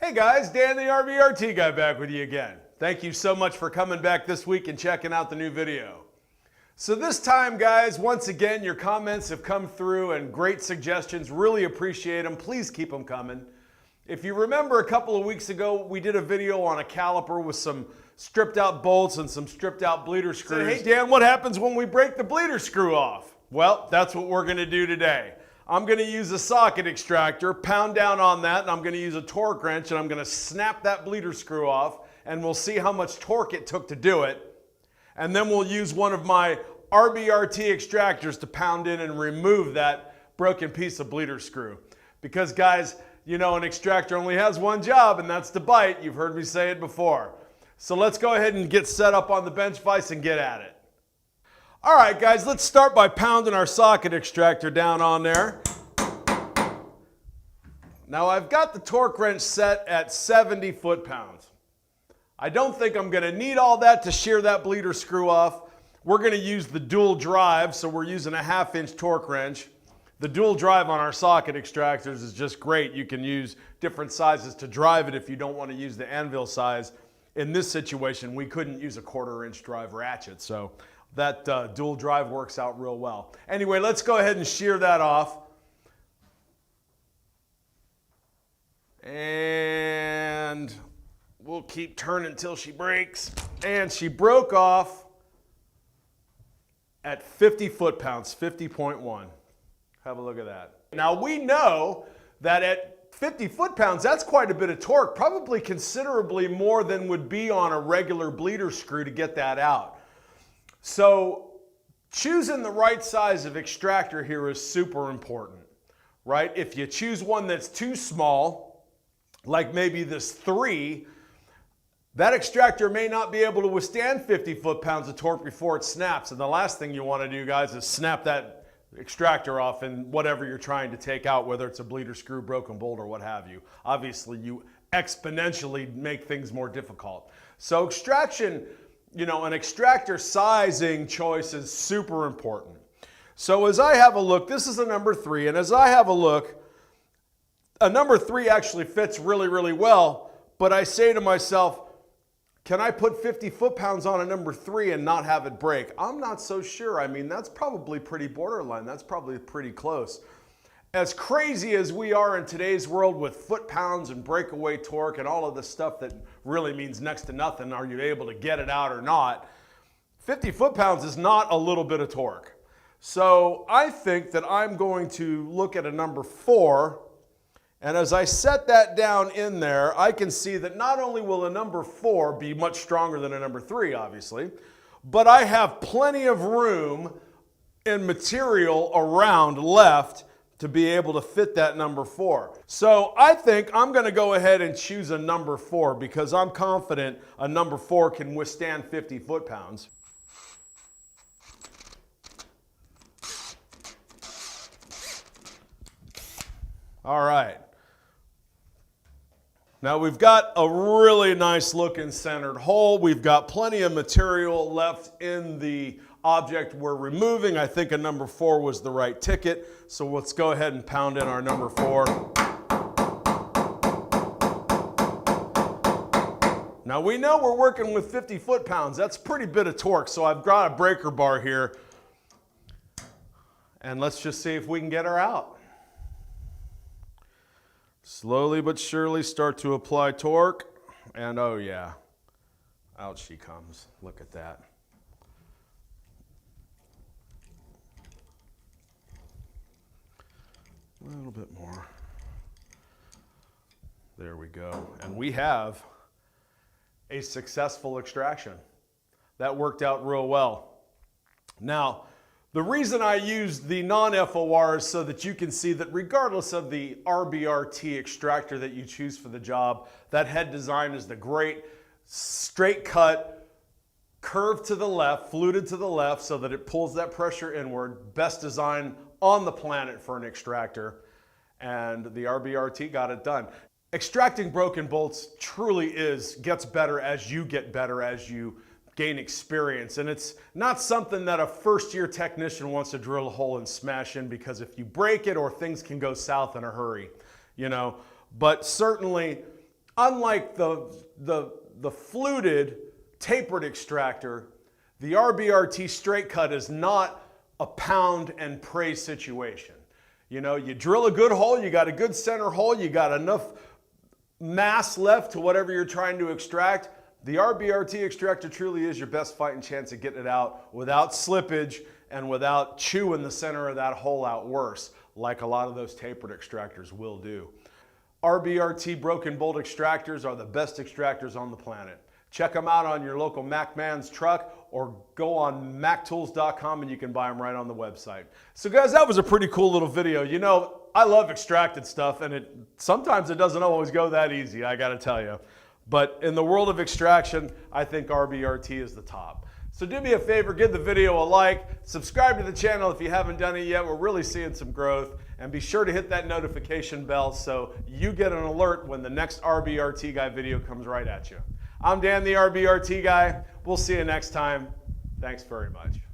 Hey guys, Dan the RBRT Guy back with you again. Thank you so much for coming back this week and checking out the new video. So this time guys, once again, your comments have come through and great suggestions. Really appreciate them. Please keep them coming. If you remember a couple of weeks ago, we did a video on a caliper with some stripped out bolts and some stripped out bleeder screws. Hey Dan, what happens when we break the bleeder screw off? Well, that's what we're gonna do today. I'm going to use a socket extractor, pound down on that, and I'm going to use a torque wrench, and I'm going to snap that bleeder screw off, and we'll see how much torque it took to do it. And then we'll use one of my R.B.R.T. extractors to pound in and remove that broken piece of bleeder screw. Because guys, you know an extractor only has one job, and that's to bite. You've heard me say it before. So let's go ahead and get set up on the bench vise and get at it. All right, guys, let's start by pounding our socket extractor down on there. Now, I've got the torque wrench set at 70 foot-pounds. I don't think I'm going to need all that to shear that bleeder screw off. We're going to use the dual drive, so we're using a 1/2-inch torque wrench. The dual drive on our socket extractors is just great. You can use different sizes to drive it if you don't want to use the anvil size. In this situation, we couldn't use a 1/4-inch drive ratchet, so that dual drive works out real well. Anyway, let's go ahead and shear that off. And we'll keep turning until she breaks. And she broke off at 50 foot-pounds, 50.1. Have a look at that. Now we know that at 50 foot-pounds, that's quite a bit of torque, probably considerably more than would be on a regular bleeder screw to get that out. So choosing the right size of extractor here is super important, right? If you choose one that's too small, like maybe this 3, that extractor may not be able to withstand 50 foot-pounds of torque before it snaps. And the last thing you want to do, guys, is snap that extractor off in whatever you're trying to take out, whether it's a bleeder screw, broken bolt, or what have you. Obviously, you exponentially make things more difficult. So extraction, you know, an extractor sizing choice is super important. So as I have a look, this is a number 3, and as I have a look, a number 3 actually fits really, really well, but I say to myself, can I put 50 foot-pounds on a number 3 and not have it break? I'm not so sure. I mean, that's probably pretty borderline. That's probably pretty close. As crazy as we are in today's world with foot-pounds and breakaway torque and all of this stuff that really means next to nothing, are you able to get it out or not? 50 foot-pounds is not a little bit of torque. So I think that I'm going to look at a number 4, and as I set that down in there, I can see that not only will a number 4 be much stronger than a number 3, obviously, but I have plenty of room and material around left to be able to fit that number 4. So I think I'm going to go ahead and choose a number 4 because I'm confident a number 4 can withstand 50 foot-pounds. All right. Now we've got a really nice looking centered hole. We've got plenty of material left in the object we're removing. I think a number 4 was the right ticket. So let's go ahead and pound in our number 4. Now we know we're working with 50 foot-pounds. That's a pretty bit of torque. So I've got a breaker bar here. And let's just see if we can get her out. Slowly but surely start to apply torque, and oh yeah, out she comes. Look at that. A little bit more. There we go. And we have a successful extraction. That worked out real well. Now, the reason I used the non-FOR is so that you can see that regardless of the R.B.R.T. extractor that you choose for the job, that head design is the great straight cut, curved to the left, fluted to the left so that it pulls that pressure inward. Best design on the planet for an extractor, and the R.B.R.T. got it done. Extracting broken bolts truly gets better as you get better, as you gain experience, and it's not something that a first-year technician wants to drill a hole and smash in, because if you break it, or things can go south in a hurry, you know. But certainly Unlike the fluted tapered extractor, the RBRT straight cut is not a pound and pray situation. You know, you drill a good hole, you got a good center hole, you got enough mass left to whatever you're trying to extract. The RBRT extractor truly is your best fighting chance of getting it out without slippage and without chewing the center of that hole out worse, like a lot of those tapered extractors will do. RBRT broken bolt extractors are the best extractors on the planet. Check them out on your local MacMan's truck or go on mactools.com and you can buy them right on the website. So guys, that was a pretty cool little video. You know, I love extracted stuff and sometimes it doesn't always go that easy, I gotta tell you. But in the world of extraction, I think RBRT is the top. So do me a favor, give the video a like, subscribe to the channel if you haven't done it yet. We're really seeing some growth. And be sure to hit that notification bell so you get an alert when the next RBRT Guy video comes right at you. I'm Dan, the RBRT Guy. We'll see you next time. Thanks very much.